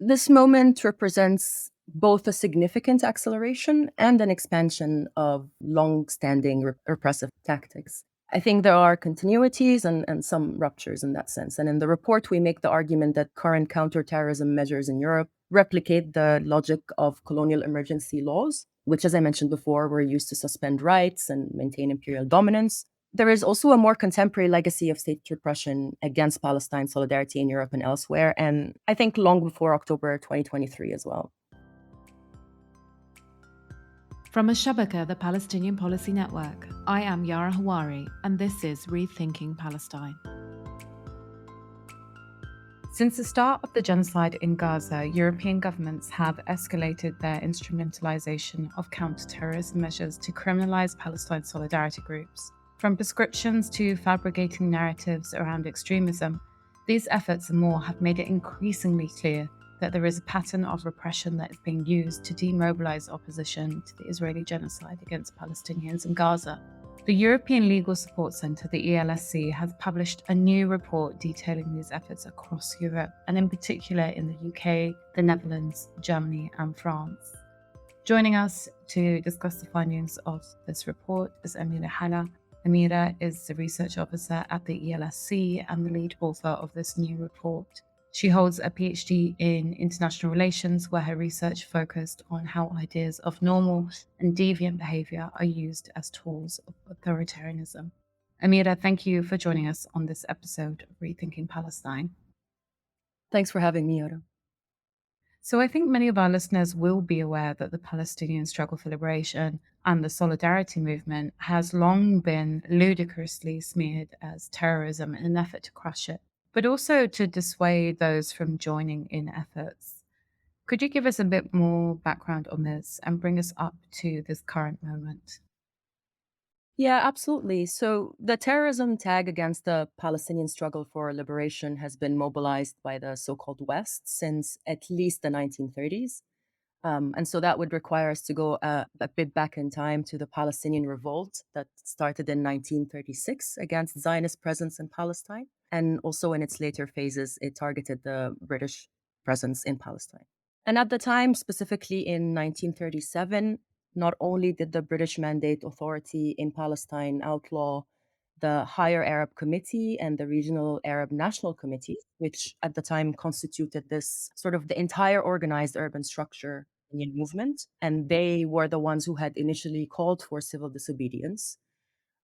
This moment represents both a significant acceleration and an expansion of long-standing repressive tactics. I think there are continuities and some ruptures in that sense. And in the report, we make the argument that current counterterrorism measures in Europe replicate the logic of colonial emergency laws, which, as I mentioned before, were used to suspend rights and maintain imperial dominance. There is also a more contemporary legacy of state repression against Palestine solidarity in Europe and elsewhere, and I think long before October 2023 as well. From Al-Shabaka, the Palestinian Policy Network, I am Yara Hawari, and this is Rethinking Palestine. Since the start of the genocide in Gaza, European governments have escalated their instrumentalization of counter-terrorism measures to criminalize Palestine solidarity groups. From prescriptions to fabricating narratives around extremism, these efforts and more have made it increasingly clear that there is a pattern of repression that is being used to demobilize opposition to the Israeli genocide against Palestinians in Gaza. The European Legal Support Centre, the ELSC, has published a new report detailing these efforts across Europe, and in particular in the UK, the Netherlands, Germany, and France. Joining us to discuss the findings of this report is Amira Hala. Amira is the research officer at the ELSC and the lead author of this new report. She holds a PhD in international relations, where her research focused on how ideas of normal and deviant behavior are used as tools of authoritarianism. Amira, thank you for joining us on this episode of Rethinking Palestine. Thanks for having me, Yara. So I think many of our listeners will be aware that the Palestinian struggle for liberation and the solidarity movement has long been ludicrously smeared as terrorism in an effort to crush it, but also to dissuade those from joining in efforts. Could you give us a bit more background on this and bring us up to this current moment? Yeah, absolutely. So the terrorism tag against the Palestinian struggle for liberation has been mobilized by the so-called West since at least the 1930s. And so that would require us to go a bit back in time to the Palestinian revolt that started in 1936 against Zionist presence in Palestine. And also in its later phases, it targeted the British presence in Palestine. And at the time, specifically in 1937, not only did the British Mandate Authority in Palestine outlaw the Higher Arab Committee and the Regional Arab National Committee, which at the time constituted this sort of the entire organized urban structure Palestinian movement. And they were the ones who had initially called for civil disobedience.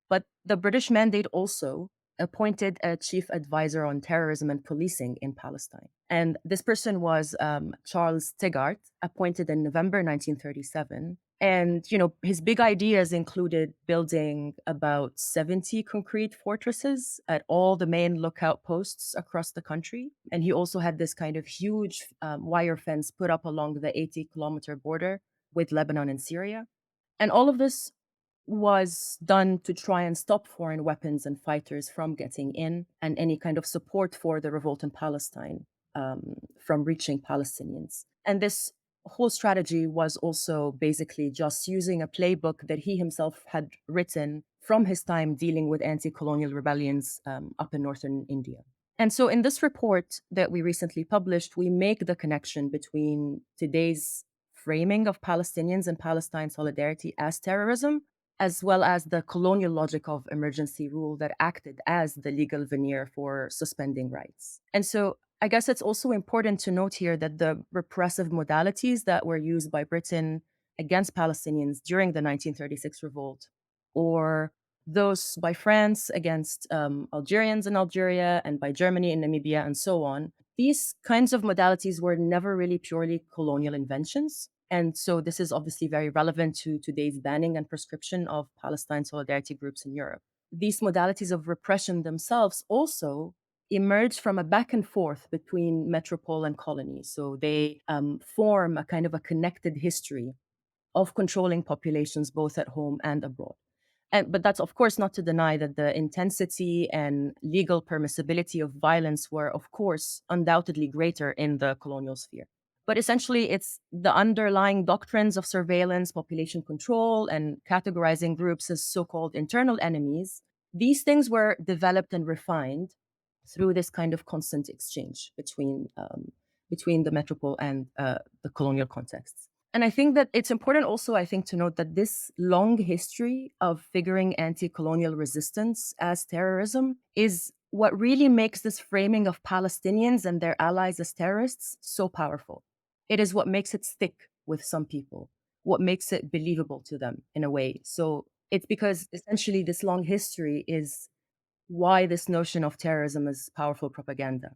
But the British mandate also appointed a chief advisor on terrorism and policing in Palestine. And this person was Charles Tigart, appointed in November 1937. And, his big ideas included building about 70 concrete fortresses at all the main lookout posts across the country. And he also had this kind of huge wire fence put up along the 80-kilometer border with Lebanon and Syria. And all of this was done to try and stop foreign weapons and fighters from getting in and any kind of support for the revolt in Palestine from reaching Palestinians. And this whole strategy was also basically just using a playbook that he himself had written from his time dealing with anti-colonial rebellions up in northern India. And so in this report that we recently published, we make the connection between today's framing of Palestinians and Palestine solidarity as terrorism, as well as the colonial logic of emergency rule that acted as the legal veneer for suspending rights. And so I guess it's also important to note here that the repressive modalities that were used by Britain against Palestinians during the 1936 revolt, or those by France against Algerians in Algeria and by Germany in Namibia and so on, these kinds of modalities were never really purely colonial inventions. And so this is obviously very relevant to today's banning and proscription of Palestine solidarity groups in Europe. These modalities of repression themselves also emerge from a back and forth between metropole and colony. So they form a kind of a connected history of controlling populations both at home and abroad. But that's, of course, not to deny that the intensity and legal permissibility of violence were, of course, undoubtedly greater in the colonial sphere. But essentially, it's the underlying doctrines of surveillance, population control, and categorizing groups as so-called internal enemies. These things were developed and refined through this kind of constant exchange between between the metropole and the colonial contexts. And I think that it's important also, I think, to note that this long history of figuring anti colonial resistance as terrorism is what really makes this framing of Palestinians and their allies as terrorists so powerful. It is what makes it stick with some people, what makes it believable to them in a way. So it's because essentially this long history is why this notion of terrorism is powerful propaganda,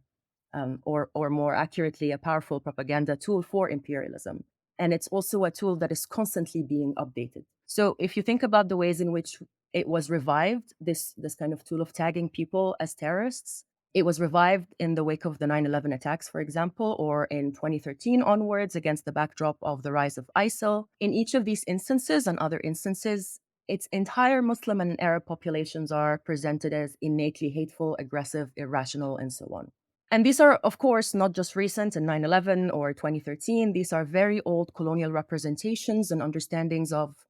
or more accurately, a powerful propaganda tool for imperialism. And it's also a tool that is constantly being updated. So if you think about the ways in which it was revived, this kind of tool of tagging people as terrorists, it was revived in the wake of the 9/11 attacks, for example, or in 2013 onwards against the backdrop of the rise of ISIL. In each of these instances and other instances, its entire Muslim and Arab populations are presented as innately hateful, aggressive, irrational, and so on. And these are, of course, not just recent in 9/11 or 2013. These are very old colonial representations and understandings of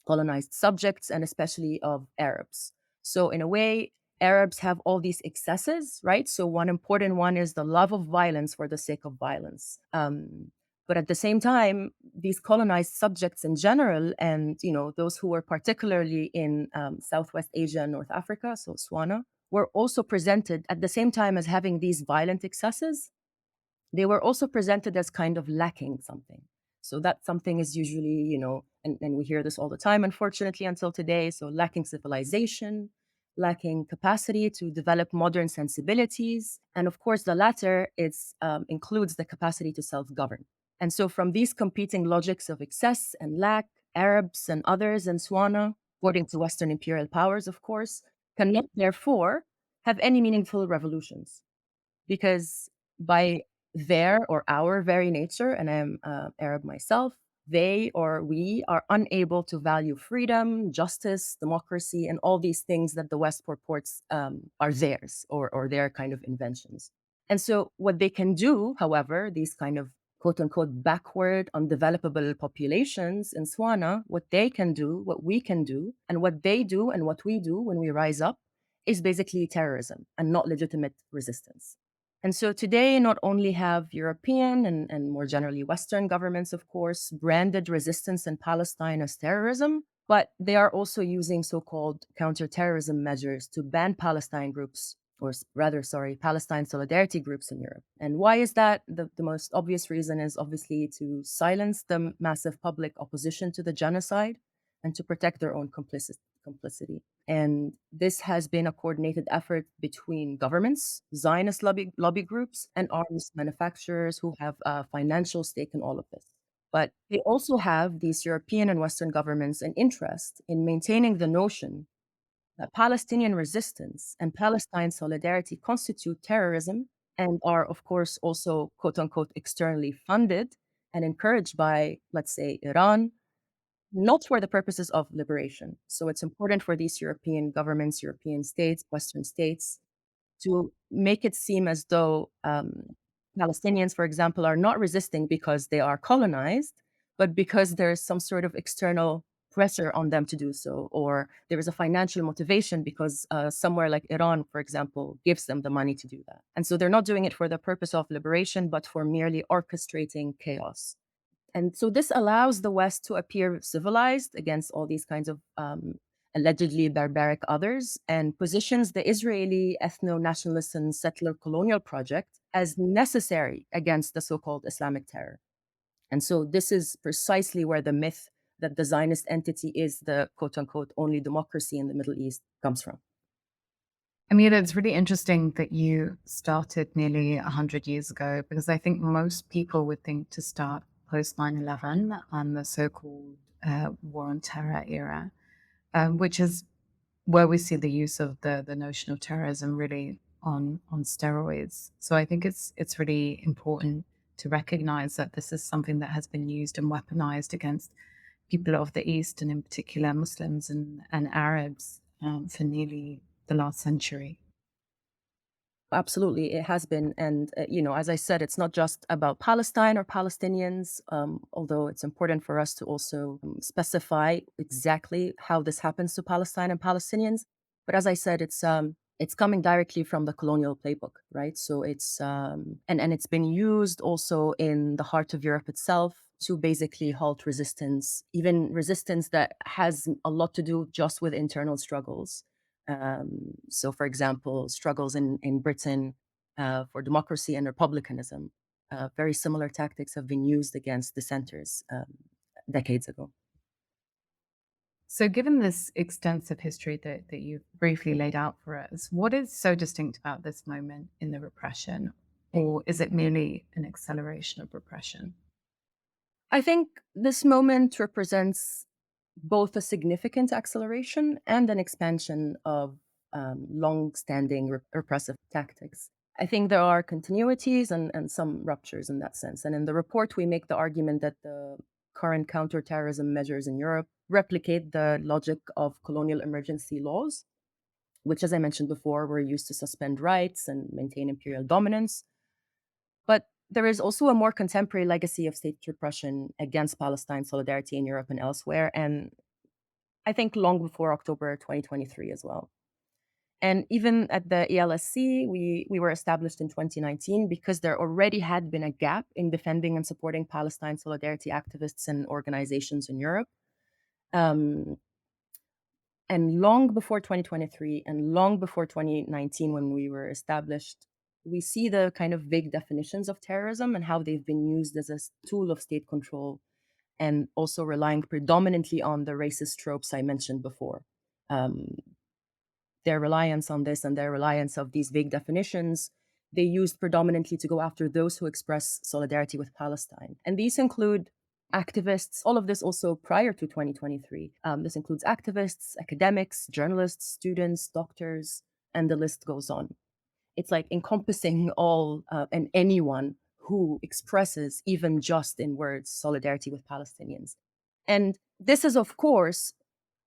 colonized subjects and especially of Arabs. So, in a way, Arabs have all these excesses, right? So, one important one is the love of violence for the sake of violence. But at the same time, these colonized subjects in general, and those who were particularly in Southwest Asia and North Africa, so Swana, were also presented at the same time as having these violent excesses. They were also presented as kind of lacking something. So that something is usually, and we hear this all the time, unfortunately, until today. So lacking civilization, lacking capacity to develop modern sensibilities. And of course, the latter includes the capacity to self govern. And so, from these competing logics of excess and lack, Arabs and others in Swana, according to Western imperial powers, of course, cannot therefore have any meaningful revolutions because by their or our very nature, and I'm Arab myself, they or we are unable to value freedom, justice, democracy, and all these things that the West purports are theirs or their kind of inventions. And so, what they can do, however, these kind of quote unquote backward, undevelopable populations in Swana, what they can do, what we can do, and what they do and what we do when we rise up is basically terrorism and not legitimate resistance. And so today, not only have European and more generally Western governments, of course, branded resistance in Palestine as terrorism, but they are also using so called counterterrorism measures to ban Palestine groups, or rather, sorry, Palestine solidarity groups in Europe. And why is that? The most obvious reason is obviously to silence the massive public opposition to the genocide and to protect their own complicity. And this has been a coordinated effort between governments, Zionist lobby groups, and arms manufacturers who have a financial stake in all of this. But they also have, these European and Western governments, an interest in maintaining the notion that Palestinian resistance and Palestine solidarity constitute terrorism and are, of course, also quote unquote externally funded and encouraged by, let's say, Iran, not for the purposes of liberation. So it's important for these European governments, European states, Western states to make it seem as though Palestinians, for example, are not resisting because they are colonized, but because there's some sort of external pressure on them to do so, or there is a financial motivation because somewhere like Iran, for example, gives them the money to do that. And so they're not doing it for the purpose of liberation, but for merely orchestrating chaos. And so this allows the West to appear civilized against all these kinds of allegedly barbaric others and positions the Israeli ethno nationalist and settler colonial project as necessary against the so called Islamic terror. And so this is precisely where the myth that the Zionist entity is the quote unquote only democracy in the Middle East comes from. Amira, it's really interesting that you started nearly 100 years ago because I think most people would think to start post 9/11 and the so called war on terror era, which is where we see the use of the notion of terrorism really on steroids. So I think it's really important to recognize that this is something that has been used and weaponized against people of the East and in particular Muslims and Arabs for nearly the last century. Absolutely, it has been. And, as I said, it's not just about Palestine or Palestinians, although it's important for us to also specify exactly how this happens to Palestine and Palestinians. But as I said, It's coming directly from the colonial playbook, right? So it's and it's been used also in the heart of Europe itself to basically halt resistance, even resistance that has a lot to do just with internal struggles. So, for example, struggles in Britain for democracy and republicanism. Very similar tactics have been used against dissenters decades ago. So, given this extensive history that you've briefly laid out for us, what is so distinct about this moment in the repression? Or is it merely an acceleration of repression? I think this moment represents both a significant acceleration and an expansion of long-standing repressive tactics. I think there are continuities and some ruptures in that sense. And in the report, we make the argument that the current counterterrorism measures in Europe replicate the logic of colonial emergency laws, which, as I mentioned before, were used to suspend rights and maintain imperial dominance. But there is also a more contemporary legacy of state repression against Palestine solidarity in Europe and elsewhere. And I think long before October 2023 as well. And even at the ELSC, we were established in 2019 because there already had been a gap in defending and supporting Palestine solidarity activists and organizations in Europe. Um, and long before 2023 and long before 2019, when we were established, we see the kind of vague definitions of terrorism and how they've been used as a tool of state control and also relying predominantly on the racist tropes I mentioned before. Um, their reliance on this and their reliance of these vague definitions, they used predominantly to go after those who express solidarity with Palestine. And these include activists, all of this also prior to 2023. This includes activists, academics, journalists, students, doctors, and the list goes on. It's like encompassing all and anyone who expresses, even just in words, solidarity with Palestinians. And this is, of course,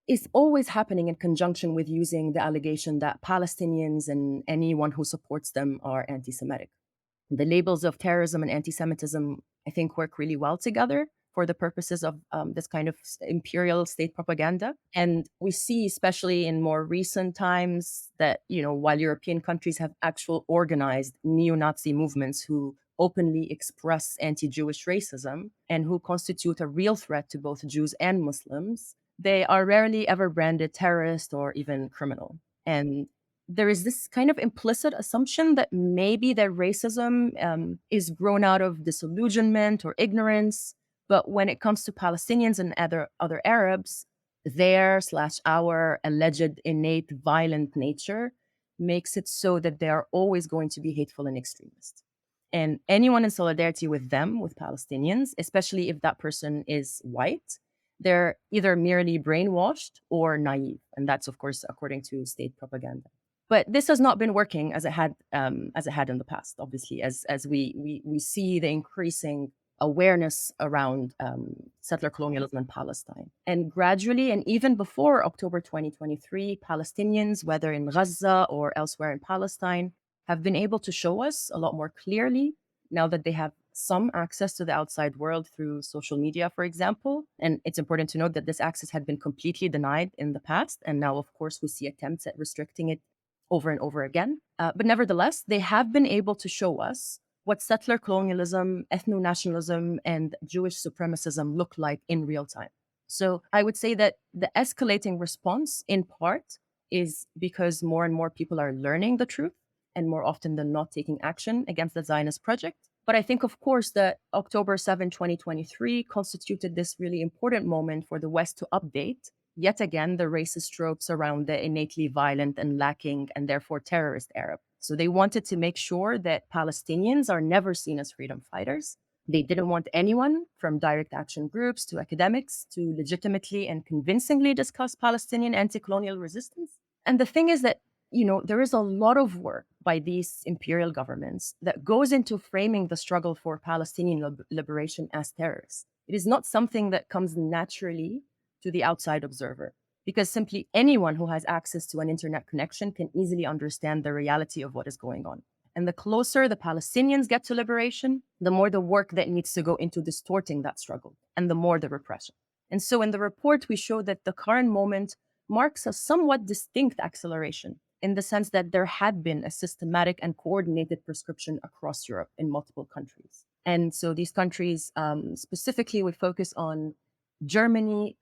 is always happening in conjunction with using the allegation that Palestinians and anyone who supports them are anti Semitic. The labels of terrorism and anti Semitism, I think, work really well together for the purposes of this kind of imperial state propaganda. And we see, especially in more recent times, that, you know, while European countries have actual organized neo Nazi movements who openly express anti Jewish racism and who constitute a real threat to both Jews and Muslims, they are rarely ever branded terrorist or even criminal. And there is this kind of implicit assumption that maybe their racism is grown out of disillusionment or ignorance. But when it comes to Palestinians and other Arabs, their slash our alleged innate violent nature makes it so that they are always going to be hateful and extremist. And anyone in solidarity with them, with Palestinians, especially if that person is white, they're either merely brainwashed or naive. And that's, of course, according to state propaganda. But this has not been working as it had in the past. Obviously, as we see the increasing awareness around settler colonialism in Palestine, and gradually, and even before October 2023, Palestinians, whether in Gaza or elsewhere in Palestine, have been able to show us a lot more clearly now that they have some access to the outside world through social media, for example. And it's important to note that this access had been completely denied in the past. And now, of course, we see attempts at restricting it over and over again. But nevertheless, they have been able to show us what settler colonialism, ethno nationalism, and Jewish supremacism look like in real time. So I would say that the escalating response, in part, is because more and more people are learning the truth and more often than not taking action against the Zionist project. But I think, of course, that October 7, 2023 constituted this really important moment for the West to update yet again the racist tropes around the innately violent and lacking and therefore terrorist Arab. So they wanted to make sure that Palestinians are never seen as freedom fighters. They didn't want anyone, from direct action groups to academics, to legitimately and convincingly discuss Palestinian anti-colonial resistance. And the thing is that, you know, there is a lot of work by these imperial governments that goes into framing the struggle for Palestinian liberation as terrorist. It is not something that comes naturally to the outside observer, because simply anyone who has access to an internet connection can easily understand the reality of what is going on. And the closer the Palestinians get to liberation, the more the work that needs to go into distorting that struggle, and the more the repression. And so in the report, we show that the current moment marks a somewhat distinct acceleration, in the sense that there had been a systematic and coordinated proscription across Europe in multiple countries. And so these countries, specifically, we focus on Germany,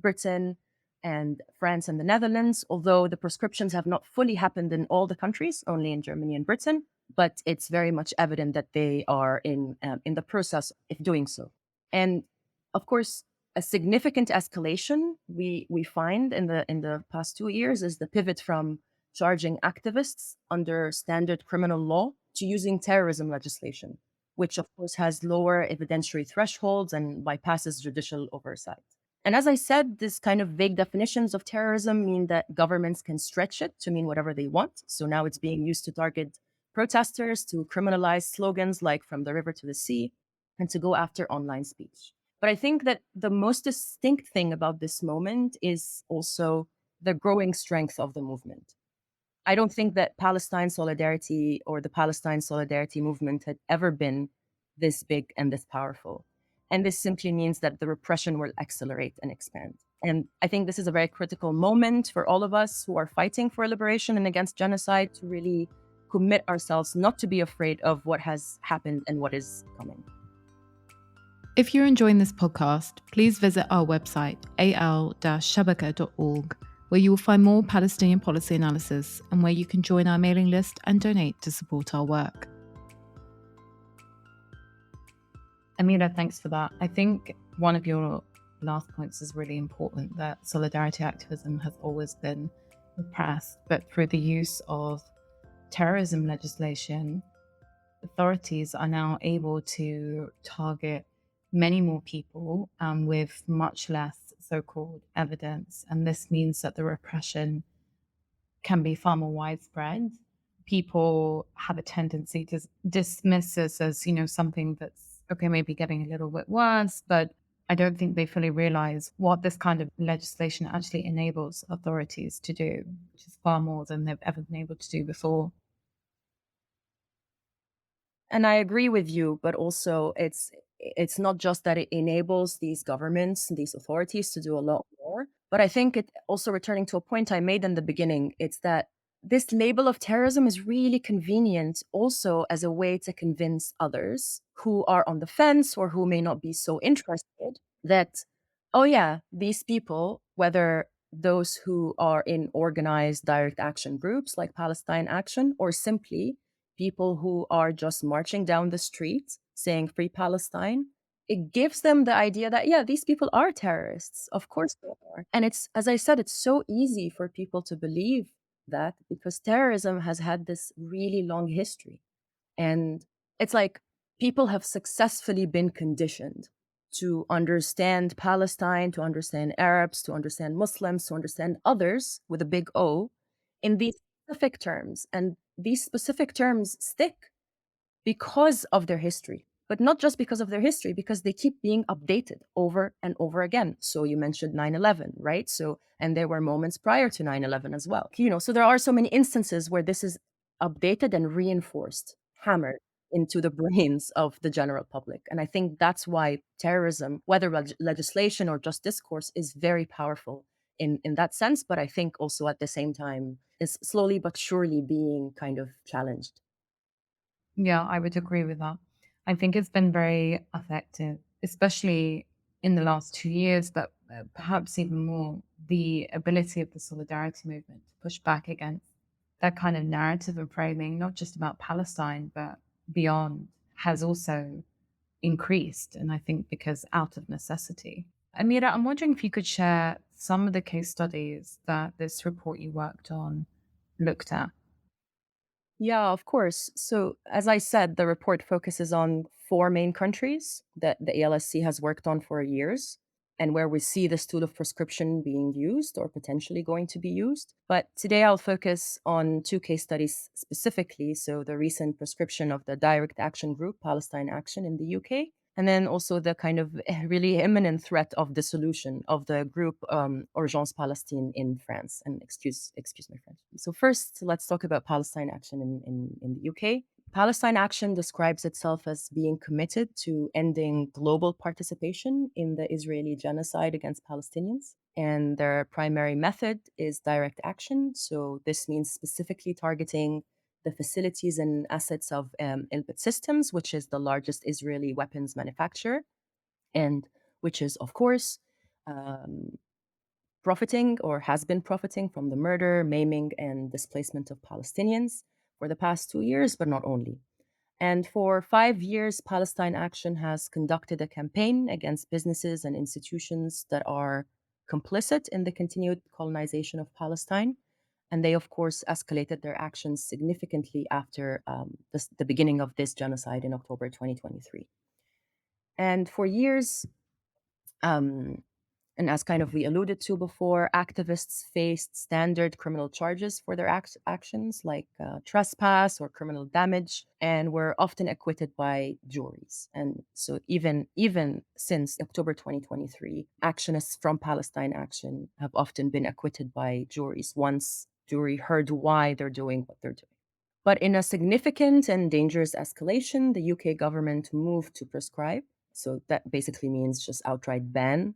Britain, and France and the Netherlands, although the proscriptions have not fully happened in all the countries, only in Germany and Britain, but it's very much evident that they are in the process of doing so. And of course, a significant escalation we find in the past 2 years is the pivot from charging activists under standard criminal law to using terrorism legislation, which of course has lower evidentiary thresholds and bypasses judicial oversight. And as I said, this kind of vague definitions of terrorism mean that governments can stretch it to mean whatever they want. So now it's being used to target protesters, to criminalize slogans like "from the river to the sea," and to go after online speech. But I think that the most distinct thing about this moment is also the growing strength of the movement. I don't think that Palestine solidarity or the Palestine solidarity movement had ever been this big and this powerful. And this simply means that the repression will accelerate and expand. And I think this is a very critical moment for all of us who are fighting for liberation and against genocide to really commit ourselves not to be afraid of what has happened and what is coming. If you're enjoying this podcast, please visit our website, al-shabaka.org, where you will find more Palestinian policy analysis and where you can join our mailing list and donate to support our work. Amira, thanks for that. I think one of your last points is really important, that solidarity activism has always been repressed, but through the use of terrorism legislation, authorities are now able to target many more people with much less so-called evidence. And this means that the repression can be far more widespread. People have a tendency to dismiss this as, something that's, okay, maybe getting a little bit worse, but I don't think they fully realize what this kind of legislation actually enables authorities to do, which is far more than they've ever been able to do before. And I agree with you, but also it's not just that it enables these governments, these authorities to do a lot more, but I think it also, returning to a point I made in the beginning, it's that this label of terrorism is really convenient also as a way to convince others who are on the fence or who may not be so interested that, oh yeah, these people, whether those who are in organized direct action groups like Palestine Action, or simply people who are just marching down the street saying "Free Palestine," it gives them the idea that, yeah, these people are terrorists. Of course they are. And it's, as I said, it's so easy for people to believe that because terrorism has had this really long history. And it's like people have successfully been conditioned to understand Palestine, to understand Arabs, to understand Muslims, to understand others with a big O in these specific terms. And these specific terms stick because of their history, but not just because of their history, because they keep being updated over and over again. So you mentioned 9/11, right? So, and there were moments prior to 9/11 as well. So there are so many instances where this is updated and reinforced, hammered into the brains of the general public. And I think that's why terrorism, whether legislation or just discourse, is very powerful in that sense. But I think also at the same time is slowly but surely being kind of challenged. Yeah, I would agree with that. I think it's been very effective, especially in the last 2 years, but perhaps even more, the ability of the solidarity movement to push back against that kind of narrative and framing, not just about Palestine, but beyond, has also increased. And I think because out of necessity. Amira, I'm wondering if you could share some of the case studies that this report you worked on looked at. Yeah, of course. So, as I said, the report focuses on four main countries that the ALSC has worked on for years and where we see this tool of prescription being used or potentially going to be used. But today I'll focus on two case studies specifically. So, the recent prescription of the direct action group, Palestine Action in the UK, and then also the kind of really imminent threat of dissolution of the group Urgence Palestine in France. And excuse my French. So first, let's talk about Palestine Action in the UK. Palestine Action describes itself as being committed to ending global participation in the Israeli genocide against Palestinians. And their primary method is direct action. So this means specifically targeting the facilities and assets of Elbit Systems, which is the largest Israeli weapons manufacturer, and which is, of course, um, profiting or has been profiting from the murder, maiming, and displacement of Palestinians for the past 2 years, but not only. And for 5 years, Palestine Action has conducted a campaign against businesses and institutions that are complicit in the continued colonization of Palestine. And they, of course, escalated their actions significantly after the beginning of this genocide in October 2023. And for years, um, and as kind of we alluded to before, activists faced standard criminal charges for their actions, like trespass or criminal damage, and were often acquitted by juries. And so, even since October 2023, actionists from Palestine Action have often been acquitted by juries once jury heard why they're doing what they're doing. But in a significant and dangerous escalation, the UK government moved to prescribe. So that basically means just outright ban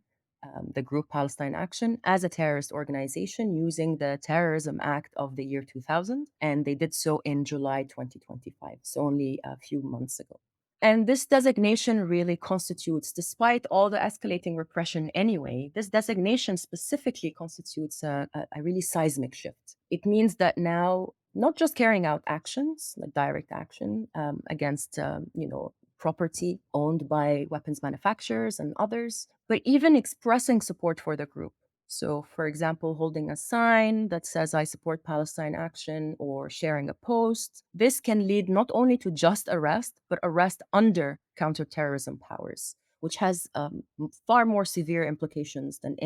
the group Palestine Action as a terrorist organization using the Terrorism Act of the year 2000. And they did so in July 2025, so only a few months ago. And this designation really constitutes, despite all the escalating repression anyway, this designation specifically constitutes a really seismic shift. It means that now, not just carrying out actions, like direct action against, property owned by weapons manufacturers and others, but even expressing support for the group. So, for example, holding a sign that says, I support Palestine Action, or sharing a post. This can lead not only to just arrest, but arrest under counterterrorism powers, which has far more severe implications than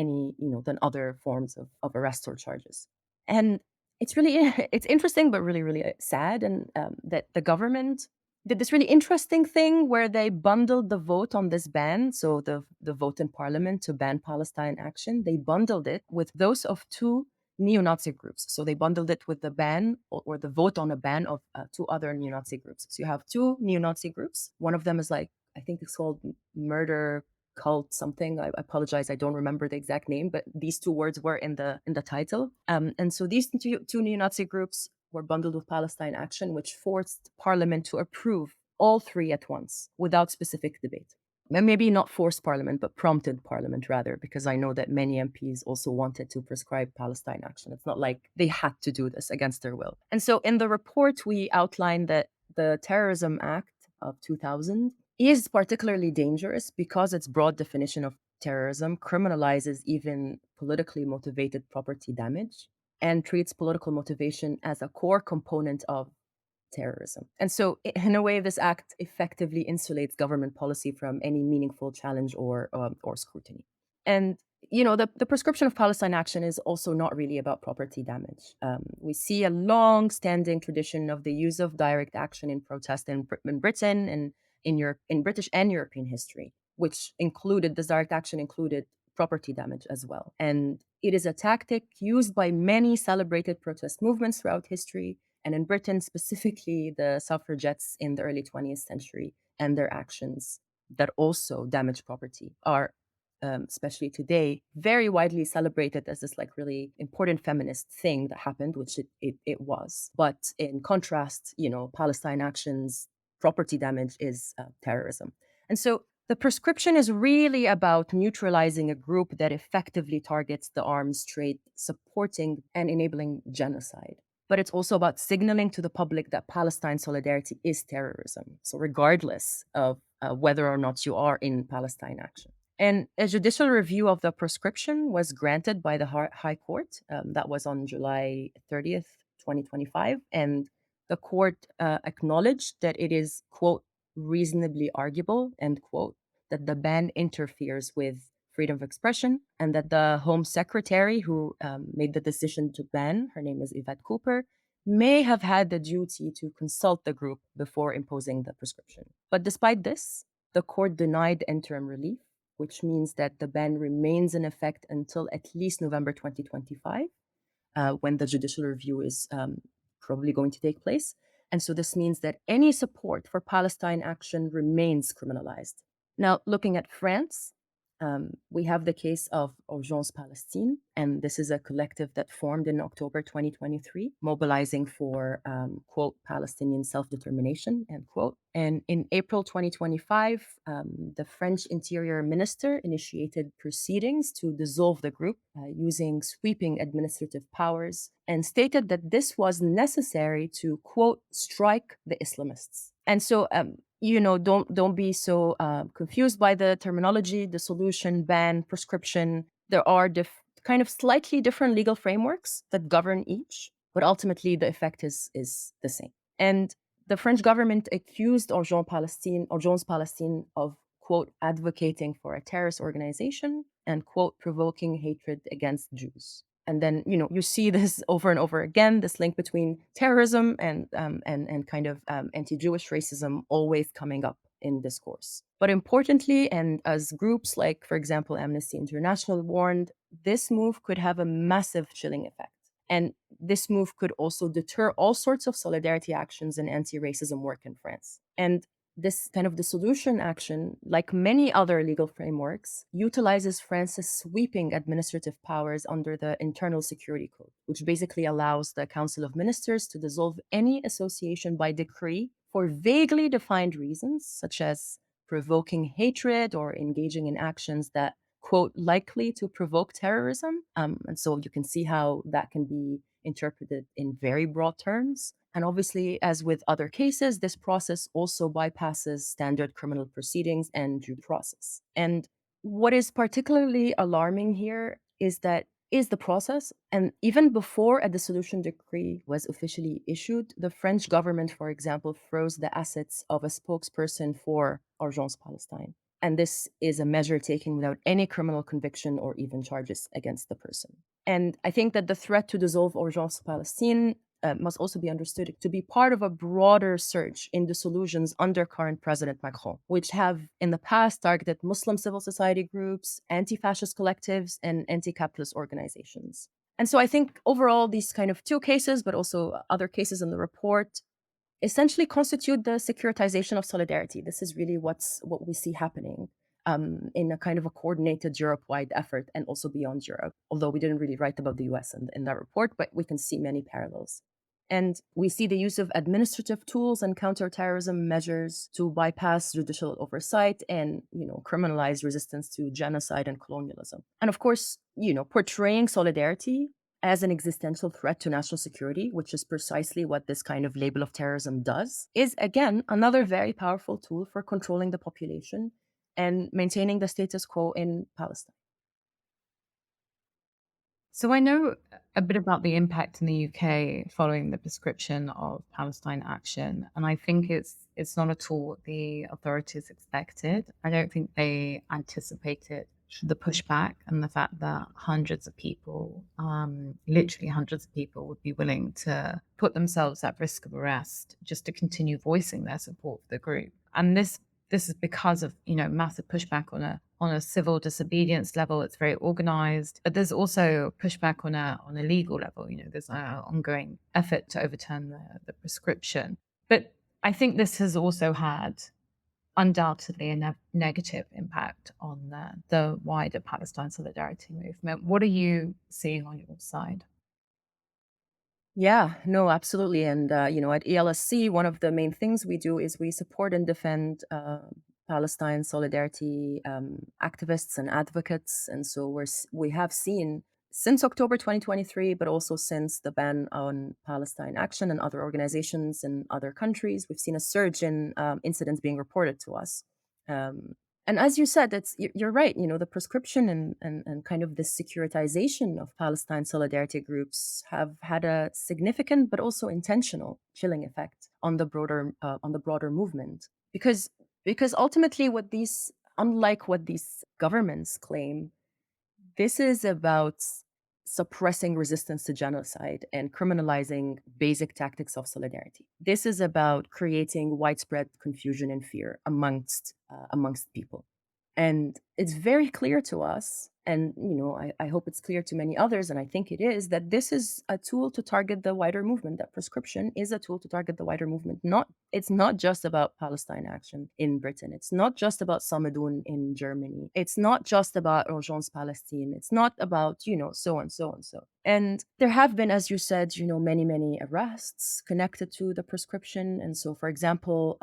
than other forms of arrest or charges. And it's really, it's interesting, but really, really sad. And that the government did this really interesting thing where they bundled the vote on this ban. So the vote in parliament to ban Palestine Action, they bundled it with those of two neo-Nazi groups. So they bundled it with the ban or the vote on a ban of two other neo-Nazi groups. So you have two neo-Nazi groups. One of them is like, I think it's called Murder Cult something. I apologize, I don't remember the exact name, but these two words were in the title. And so these two neo-Nazi groups were bundled with Palestine Action, which forced Parliament to approve all three at once without specific debate. Maybe not forced Parliament, but prompted Parliament rather, because I know that many MPs also wanted to prescribe Palestine Action. It's not like they had to do this against their will. And so in the report, we outlined that the Terrorism Act of 2000 is particularly dangerous because its broad definition of terrorism criminalizes even politically motivated property damage and treats political motivation as a core component of terrorism. And so, in a way, this act effectively insulates government policy from any meaningful challenge or scrutiny. And the prescription of Palestine Action is also not really about property damage. We see a long-standing tradition of the use of direct action in protest in Britain and in British and European history, which included this direct action included property damage as well. And it is a tactic used by many celebrated protest movements throughout history, and in Britain specifically, the suffragettes in the early 20th century and their actions that also damage property are especially today, very widely celebrated as this like really important feminist thing that happened, which it was. But in contrast, Palestine Action's property damage is terrorism. And so the prescription is really about neutralizing a group that effectively targets the arms trade, supporting and enabling genocide. But it's also about signaling to the public that Palestine solidarity is terrorism. So, regardless of whether or not you are in Palestine Action. And a judicial review of the prescription was granted by the High Court. That was on July 30th, 2025. And the court acknowledged that it is, quote, reasonably arguable, end quote, that the ban interferes with freedom of expression, and that the Home Secretary who made the decision to ban, her name is Yvette Cooper, may have had the duty to consult the group before imposing the prescription. But despite this, the court denied interim relief, which means that the ban remains in effect until at least November 2025, when the judicial review is probably going to take place. And so this means that any support for Palestine action remains criminalized. Now, looking at France, we have the case of Urgence Palestine, and this is a collective that formed in October 2023, mobilizing for, quote, Palestinian self determination, end quote. And in April 2025, the French Interior Minister initiated proceedings to dissolve the group using sweeping administrative powers and stated that this was necessary to, quote, strike the Islamists. And so, don't be so confused by the terminology, the solution, ban, prescription. There are kind of slightly different legal frameworks that govern each, but ultimately the effect is the same. And the French government accused Urgence Palestine of, quote, advocating for a terrorist organization and, quote, provoking hatred against Jews. And then, you see this over and over again, this link between terrorism and kind of anti-Jewish racism always coming up in discourse. But importantly, and as groups like, for example, Amnesty International warned, this move could have a massive chilling effect. And this move could also deter all sorts of solidarity actions and anti-racism work in France. And this kind of dissolution action, like many other legal frameworks, utilizes France's sweeping administrative powers under the Internal Security Code, which basically allows the Council of Ministers to dissolve any association by decree for vaguely defined reasons, such as provoking hatred or engaging in actions that, quote, likely to provoke terrorism. And so you can see how that can be interpreted in very broad terms. And obviously, as with other cases, this process also bypasses standard criminal proceedings and due process. And what is particularly alarming here is the process. And even before a dissolution decree was officially issued, the French government, for example, froze the assets of a spokesperson for Urgence Palestine. And this is a measure taken without any criminal conviction or even charges against the person. And I think that the threat to dissolve Urgence Palestine must also be understood to be part of a broader surge in dissolutions under current President Macron, which have in the past targeted Muslim civil society groups, anti fascist collectives, and anti capitalist organizations. And so I think overall, these kind of two cases, but also other cases in the report, essentially constitute the securitization of solidarity. This is really what we see happening in a kind of a coordinated Europe-wide effort and also beyond Europe. Although we didn't really write about the US in that report, but we can see many parallels. And we see the use of administrative tools and counterterrorism measures to bypass judicial oversight and, criminalize resistance to genocide and colonialism. And of course, portraying solidarity as an existential threat to national security, which is precisely what this kind of label of terrorism does, is again another very powerful tool for controlling the population and maintaining the status quo in Palestine. So I know a bit about the impact in the UK following the prescription of Palestine action, and I think it's not at all what the authorities expected. I don't think they anticipated the pushback and the fact that hundreds of people, literally hundreds of people, would be willing to put themselves at risk of arrest just to continue voicing their support for the group. And this is because of massive pushback on a civil disobedience level. It's very organized, but there's also pushback on a legal level. There's an ongoing effort to overturn the prescription. But I think this has also had undoubtedly a negative impact on the wider Palestine solidarity movement. What are you seeing on your side? Yeah, no, absolutely. And, at ELSC, one of the main things we do is we support and defend Palestine solidarity activists and advocates. And so we have seen since October 2023, but also since the ban on Palestine Action and other organizations in other countries, we've seen a surge in incidents being reported to us. Um, and as you said, you're right. The prescription and kind of this securitization of Palestine solidarity groups have had a significant but also intentional chilling effect on the broader movement. Because ultimately, unlike what these governments claim, this is about suppressing resistance to genocide and criminalizing basic tactics of solidarity. This is about creating widespread confusion and fear amongst people. And it's very clear to us And, I hope it's clear to many others, and I think it is, that this is a tool to target the wider movement, that proscription is a tool to target the wider movement. It's not just about Palestine Action in Britain. It's not just about Samadun in Germany. It's not just about Urgence Palestine. It's not about, so and so and so. And there have been, as you said, many, many arrests connected to the proscription. And so, for example,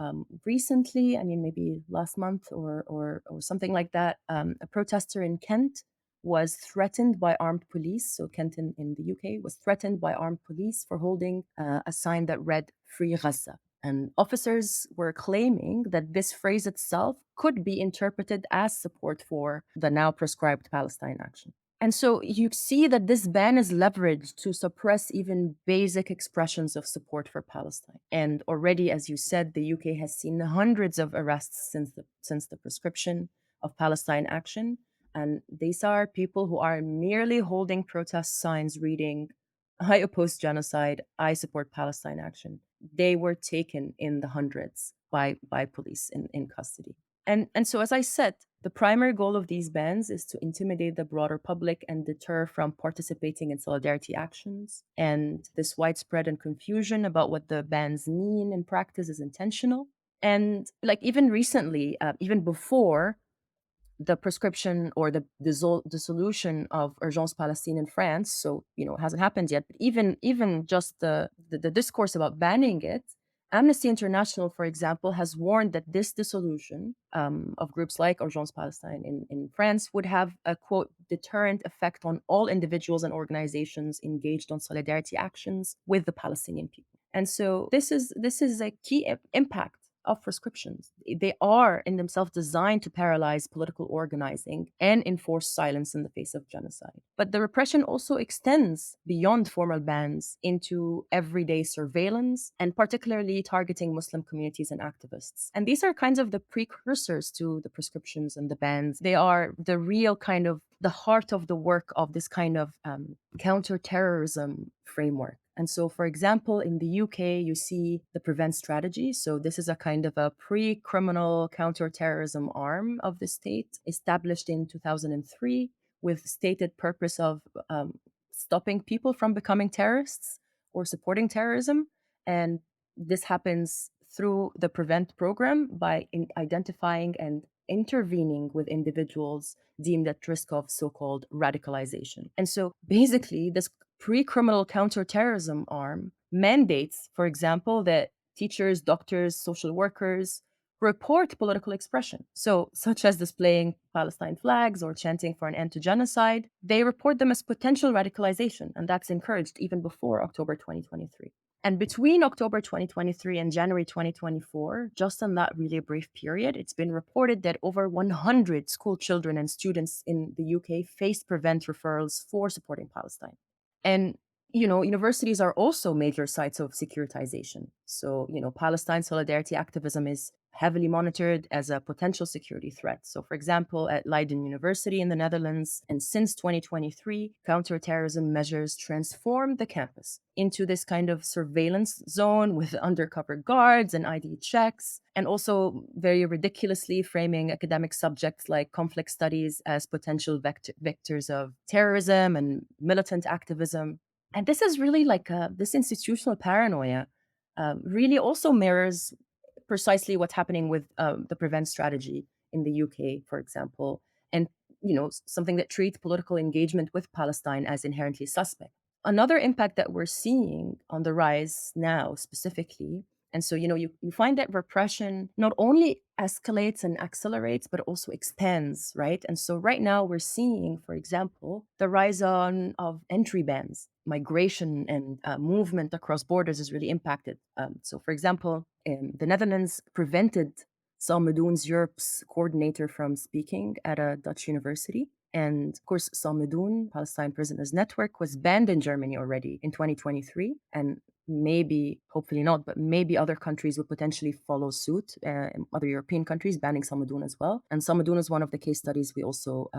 recently, I mean, maybe last month or something like that, a protester in Kent was threatened by armed police. So Kent in the UK was threatened by armed police for holding a sign that read "Free Gaza." And officers were claiming that this phrase itself could be interpreted as support for the now proscribed Palestine action. And so you see that this ban is leveraged to suppress even basic expressions of support for Palestine. And already, as you said, the UK has seen hundreds of arrests since the proscription of Palestine action. And these are people who are merely holding protest signs reading, "I oppose genocide, I support Palestine action." They were taken in the hundreds by police in custody. And so, as I said, the primary goal of these bans is to intimidate the broader public and deter from participating in solidarity actions. And this widespread and confusion about what the bans mean in practice is intentional. And like even recently, even before the prescription or the dissolution of Urgence Palestine in France. So, it hasn't happened yet. But even just the discourse about banning it, Amnesty International, for example, has warned that this dissolution of groups like Urgence Palestine in France would have a quote deterrent effect on all individuals and organizations engaged on solidarity actions with the Palestinian people. And so this is a key impact of prescriptions. They are in themselves designed to paralyze political organizing and enforce silence in the face of genocide. But the repression also extends beyond formal bans into everyday surveillance and particularly targeting Muslim communities and activists. And these are kinds of the precursors to the prescriptions and the bans. They are the real kind of the heart of the work of this kind of counterterrorism framework. And so, for example, in the UK, you see the Prevent strategy. So, this is a kind of a pre criminal counterterrorism arm of the state established in 2003 with stated purpose of stopping people from becoming terrorists or supporting terrorism. And this happens through the Prevent program by identifying and intervening with individuals deemed at risk of so called radicalization. And so basically, this pre criminal counterterrorism arm mandates, for example, that teachers, doctors, social workers report political expression. So, such as displaying Palestine flags or chanting for an end to genocide, they report them as potential radicalization, and that's encouraged even before October 2023. And between October 2023 and January 2024, just in that really brief period, it's been reported that over 100 school children and students in the UK faced prevent referrals for supporting Palestine. And universities are also major sites of securitization. So, Palestine solidarity activism is heavily monitored as a potential security threat. So, for example, at Leiden University in the Netherlands, and since 2023, counterterrorism measures transformed the campus into this kind of surveillance zone with undercover guards and ID checks, and also very ridiculously framing academic subjects like conflict studies as potential vectors of terrorism and militant activism. And this is really like this institutional paranoia really also mirrors precisely what's happening with the Prevent strategy in the UK, for example, and something that treats political engagement with Palestine as inherently suspect. Another impact that we're seeing on the rise now, specifically, and so you find that repression not only escalates and accelerates, but also expands, right? And so right now we're seeing, for example, the rise on of entry bans. Migration and movement across borders is really impacted. So, for example, the Netherlands prevented Salmedoon's Europe's coordinator from speaking at a Dutch university. And of course, Salmedoon, Palestine Prisoners Network, was banned in Germany already in 2023. And maybe, hopefully not, but maybe other countries will potentially follow suit, other European countries banning Salmedoon as well. And Salmedoon is one of the case studies we also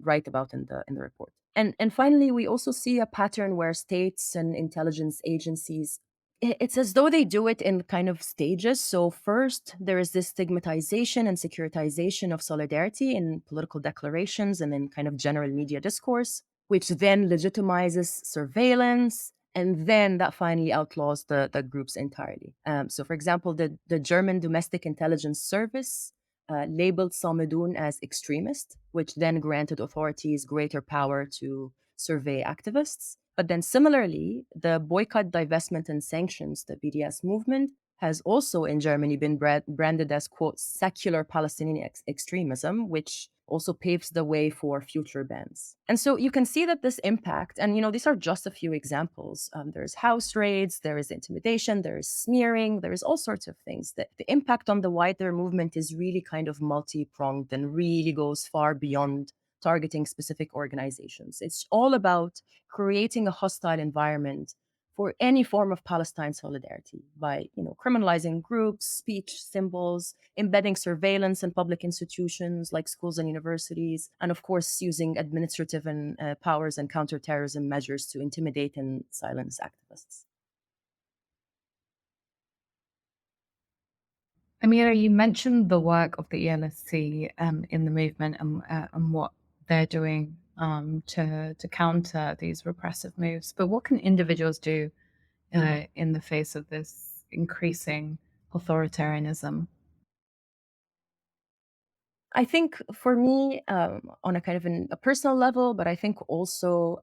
write about in the report. And finally, we also see a pattern where states and intelligence agencies It's as though they do it in kind of stages. So first, there is this stigmatization and securitization of solidarity in political declarations and in kind of general media discourse, which then legitimizes surveillance, and then that finally outlaws the groups entirely. So, for example, the German Domestic Intelligence Service labeled Samedun as extremist, which then granted authorities greater power to survey activists. But then similarly, the boycott, divestment, and sanctions, the BDS movement, has also in Germany been branded as, quote, secular Palestinian extremism, which also paves the way for future bans. And so you can see that this impact, and these are just a few examples. There's house raids, there is intimidation, there is smearing, there is all sorts of things. The impact on the wider movement is really kind of multi pronged and really goes far beyond targeting specific organizations. It's all about creating a hostile environment for any form of Palestine solidarity by, criminalizing groups, speech, symbols, embedding surveillance in public institutions like schools and universities, and of course using administrative and powers and counterterrorism measures to intimidate and silence activists. Amira, you mentioned the work of the ELSC in the movement and what they're doing to counter these repressive moves. But what can individuals do in the face of this increasing authoritarianism? I think for me, on a kind of a personal level, but I think also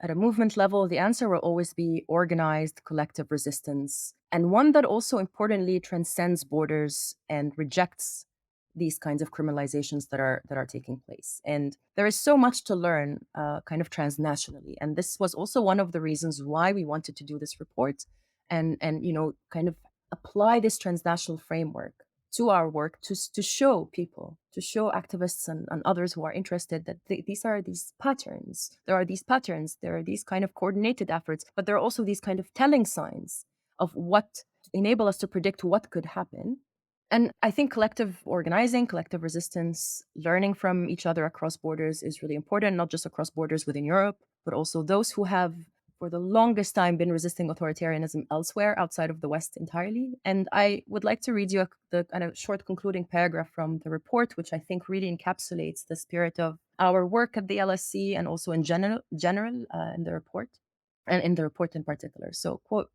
at a movement level, the answer will always be organized collective resistance, and one that also importantly transcends borders and rejects these kinds of criminalizations that are taking place. And there is so much to learn, kind of transnationally, and this was also one of the reasons why we wanted to do this report, and kind of apply this transnational framework to our work to show people, to show activists and others who are interested that these are these patterns. There are these patterns, there are these kind of coordinated efforts, but there are also these kind of telling signs of what enable us to predict what could happen. And I think collective organizing, collective resistance, learning from each other across borders is really important, not just across borders within Europe, but also those who have for the longest time been resisting authoritarianism elsewhere outside of the West entirely. And I would like to read you the kind of short concluding paragraph from the report, which I think really encapsulates the spirit of our work at the LSC and also in general in the report, and in the report in particular. So, quote,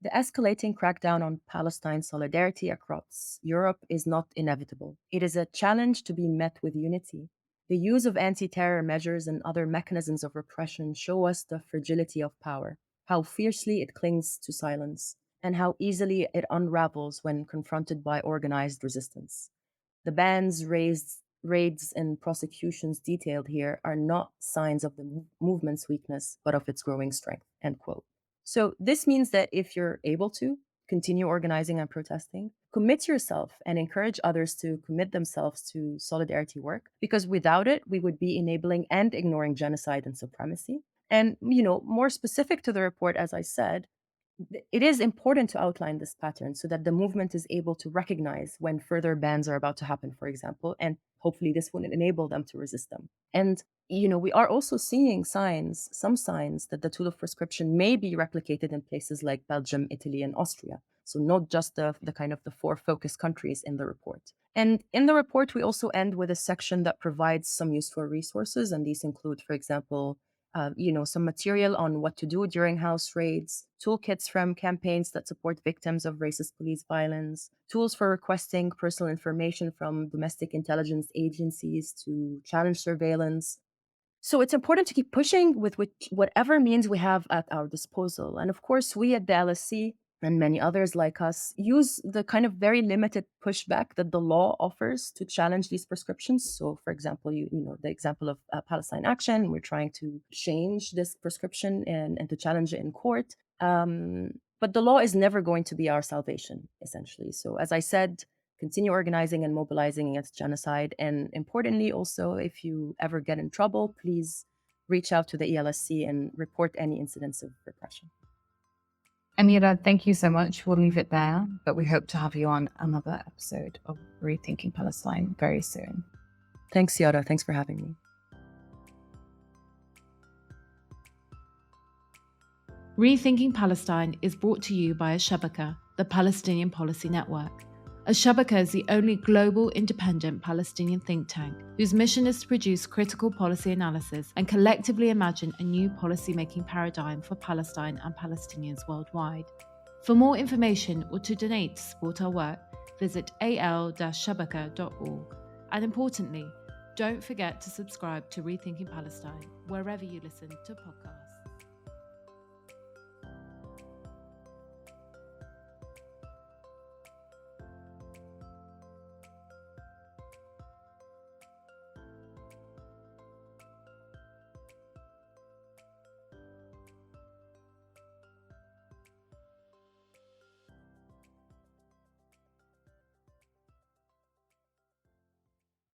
the escalating crackdown on Palestine solidarity across Europe is not inevitable. It is a challenge to be met with unity. The use of anti terror measures and other mechanisms of repression show us the fragility of power, how fiercely it clings to silence, and how easily it unravels when confronted by organized resistance. The bans, raids, and prosecutions detailed here are not signs of the movement's weakness, but of its growing strength. End quote. So this means that if you're able to continue organizing and protesting, commit yourself and encourage others to commit themselves to solidarity work, because without it, we would be enabling and ignoring genocide and supremacy. And, more specific to the report, as I said, it is important to outline this pattern so that the movement is able to recognize when further bans are about to happen, for example, and hopefully this will enable them to resist them. And we are also seeing some signs that the tool of prescription may be replicated in places like Belgium, Italy, and Austria. So not just the kind of the four focus countries in the report. And in the report, we also end with a section that provides some useful resources, and these include, for example, some material on what to do during house raids, toolkits from campaigns that support victims of racist police violence, tools for requesting personal information from domestic intelligence agencies to challenge surveillance. So it's important to keep pushing with whatever means we have at our disposal. And of course, we at the LSC and many others like us use the kind of very limited pushback that the law offers to challenge these prescriptions. So, for example, the example of Palestine Action, we're trying to change this prescription and to challenge it in court. But the law is never going to be our salvation, essentially. So, as I said, continue organizing and mobilizing against genocide. And importantly, also, if you ever get in trouble, please reach out to the ELSC and report any incidents of repression. Amira, thank you so much. We'll leave it there, but we hope to have you on another episode of Rethinking Palestine very soon. Thanks, Yara. Thanks for having me. Rethinking Palestine is brought to you by Al-Shabaka, the Palestinian Policy Network. Al-Shabaka is the only global independent Palestinian think tank whose mission is to produce critical policy analysis and collectively imagine a new policy-making paradigm for Palestine and Palestinians worldwide. For more information or to donate to support our work, visit al-shabaka.org. And importantly, don't forget to subscribe to Rethinking Palestine wherever you listen to podcasts.